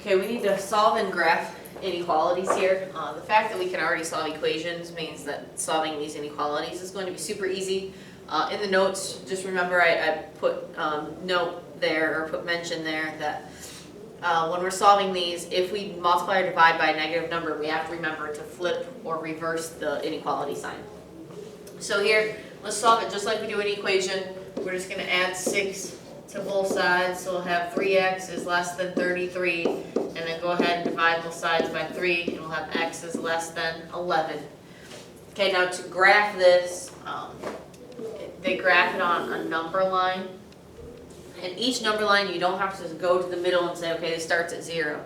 Okay, we need to solve and graph inequalities here. The fact that we can already solve equations means that solving these inequalities is going to be super easy. In the notes, just remember I put note there, or put mention there, that when we're solving these, if we multiply or divide by a negative number, we have to remember to flip or reverse the inequality sign. So here, let's solve it just like we do an equation. We're just going to add 6 to both sides, so we'll have 3x is less than 33, and then go ahead and divide both sides by 3, and we'll have x is less than 11. Okay, now to graph this, they graph it on a number line, and each number line you don't have to go to the middle and say, okay, this starts at 0.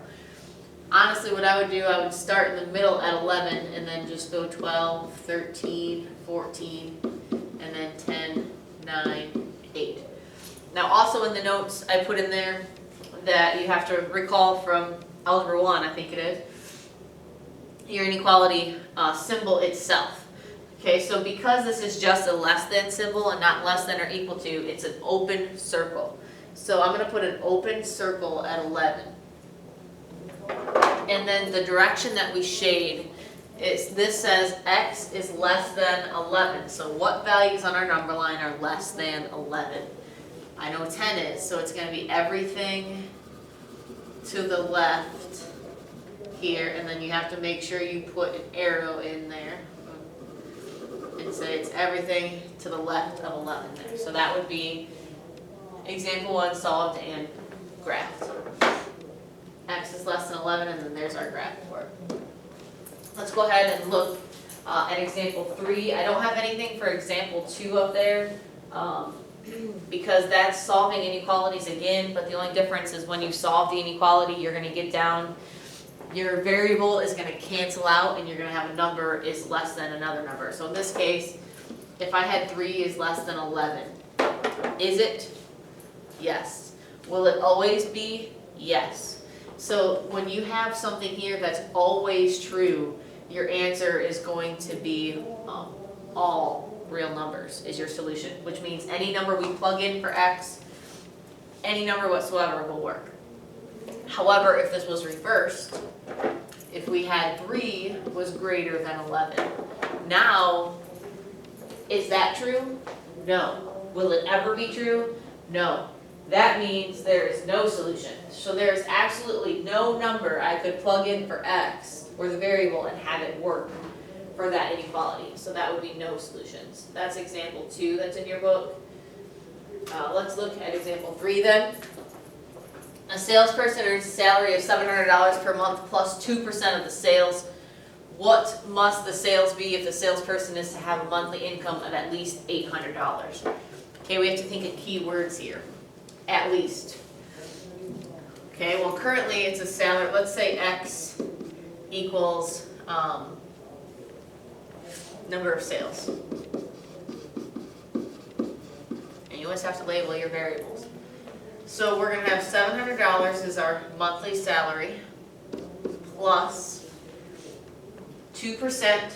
Honestly, what I would do, I would start in the middle at 11, and then just go 12, 13, 14, and then 10, 9, 8. Now also in the notes I put in there that you have to recall from Algebra 1, I think it is, your inequality symbol itself. Okay, so because this is just a less than symbol and not less than or equal to, it's an open circle. So I'm going to put an open circle at 11. And then the direction that we shade is, this says x is less than 11. So what values on our number line are less than 11? I know 10 is, so it's going to be everything to the left here, and then you have to make sure you put an arrow in there and say it's everything to the left of 11 there. So that would be example 1 solved and graphed. X is less than 11, and then there's our graph for it. Let's go ahead and look at example 3. I don't have anything for example 2 up there because that's solving inequalities again, but the only difference is when you solve the inequality, you're going to get down, your variable is going to cancel out, and you're going to have a number is less than another number. So in this case, if I had 3 is less than 11, is it? Yes. Will it always be? Yes. So when you have something here that's always true, your answer is going to be all real numbers is your solution, which means any number we plug in for x, any number whatsoever will work. However, if this was reversed, if we had 3 was greater than 11, now, is that true? No. Will it ever be true? No. That means there is no solution. So there is absolutely no number I could plug in for x, or the variable, and have it work for that inequality. So that would be no solutions. That's example 2 that's in your book. Let's look at example 3 then. A salesperson earns a salary of $700 per month plus 2% of the sales. What must the sales be if the salesperson is to have a monthly income of at least $800? Okay, we have to think of key words here. At least. Okay, well currently it's a salary, let's say x equals number of sales. And you always have to label your variables. So we're going to have $700 as our monthly salary plus 2%.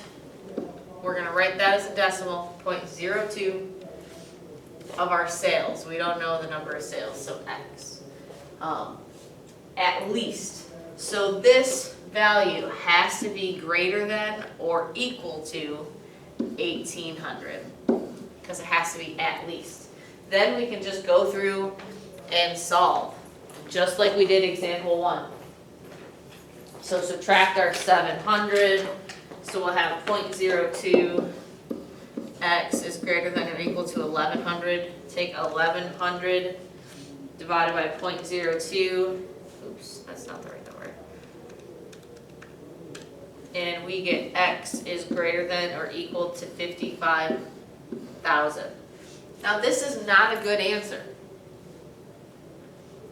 We're going to write that as a decimal, 0.02 of our sales. We don't know the number of sales, so x. At least. So this value has to be greater than or equal to 1,800 because it has to be at least. Then we can just go through and solve, just like we did example 1. So subtract our 700, so we'll have 0.02 x is greater than or equal to 1,100. Take 1,100 divided by 0.02. Oops, that's not the right number. And we get x is greater than or equal to 55,000. Now this is not a good answer.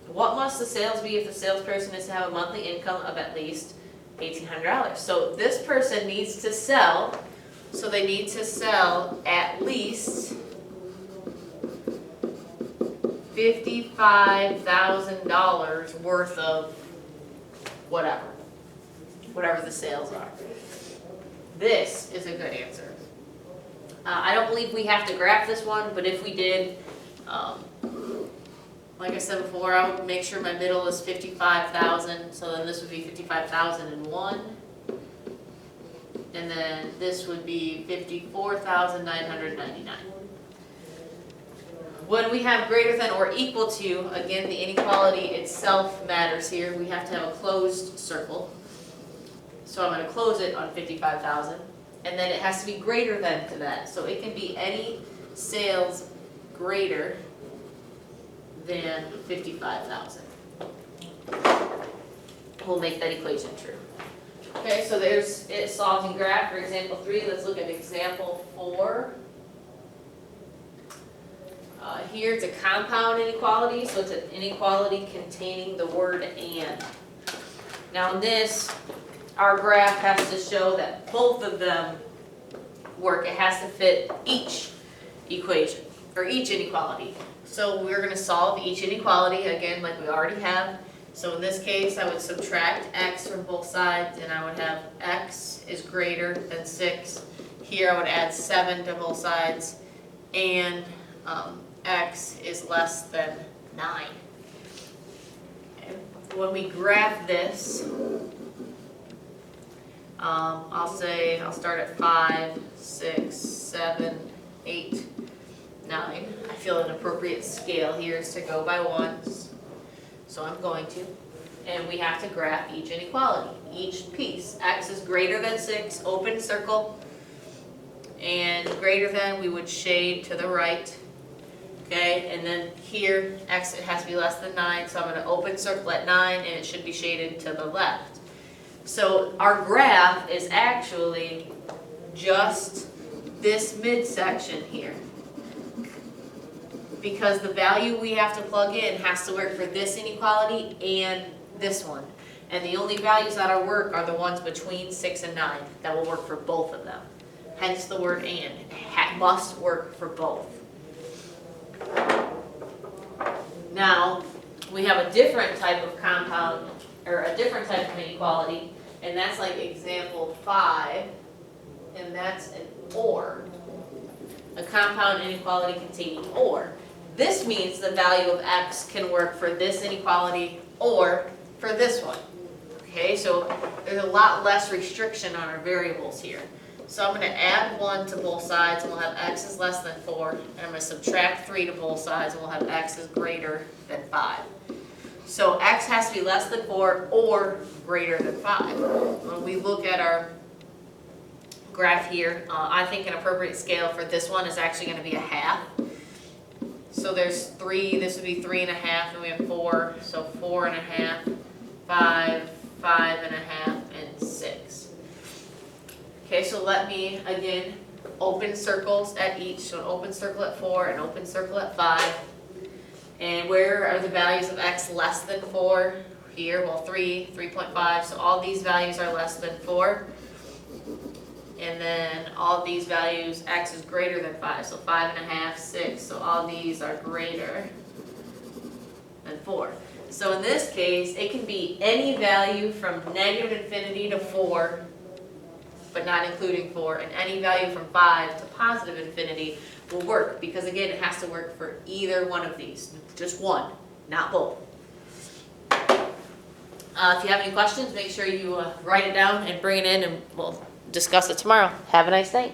What must the sales be if the salesperson is to have a monthly income of at least $1,800? So this person needs to sell, so they need to sell at least $55,000 worth of whatever the sales are. This is a good answer. I don't believe we have to graph this one, but if we did, like I said before, I would make sure my middle is 55,000, so then this would be 55,001. And then this would be 54,999. When we have greater than or equal to, again, the inequality itself matters here. We have to have a closed circle. So I'm going to close it on 55,000. And then it has to be greater than to that. So it can be any sales greater than 55,000. We'll make that equation true. Okay, so there's it solved in graph for example 3. Let's look at example 4. Here it's a compound inequality, so it's an inequality containing the word and. Now in this, our graph has to show that both of them work. It has to fit each equation, or each inequality. So we're going to solve each inequality, again, like we already have. So in this case, I would subtract x from both sides, and I would have x is greater than 6. Here I would add 7 to both sides, and x is less than 9. Okay. When we graph this, I'll start at 5, 6, 7, 8, 9. I feel an appropriate scale here is to go by ones, so I'm going to. And we have to graph each inequality, each piece. X is greater than 6, open circle, and greater than we would shade to the right. Okay, and then here, x, it has to be less than 9, so I'm going to open circle at 9, and it should be shaded to the left. So our graph is actually just this midsection here, because the value we have to plug in has to work for this inequality and this one. And the only values that are work are the ones between 6 and 9 that will work for both of them. Hence the word and. It must work for both. Now, we have a different type of compound, or a different type of inequality, and that's like example 5, and that's an OR. A compound inequality containing OR. This means the value of x can work for this inequality or for this one. Okay, so there's a lot less restriction on our variables here. So I'm going to add 1 to both sides, and we'll have x is less than 4. And I'm going to subtract 3 to both sides, and we'll have x is greater than 5. So x has to be less than 4 or greater than 5. When we look at our graph here, I think an appropriate scale for this one is actually going to be a half. So there's 3, this would be 3.5, and we have 4. So 4.5, 5, 5.5, and 6. Okay, so let me, again, open circles at each. So an open circle at 4, an open circle at 5. And where are the values of x less than 4? Here, well, 3, 3.5. So all these values are less than 4. And then all these values, x is greater than 5. So 5.5, 6. So all these are greater than 4. So in this case, it can be any value from negative infinity to 4, but not including 4, and any value from 5 to positive infinity will work, because again, it has to work for either one of these, just one, not both. If you have any questions, make sure you write it down and bring it in, and we'll discuss it tomorrow. Have a nice day.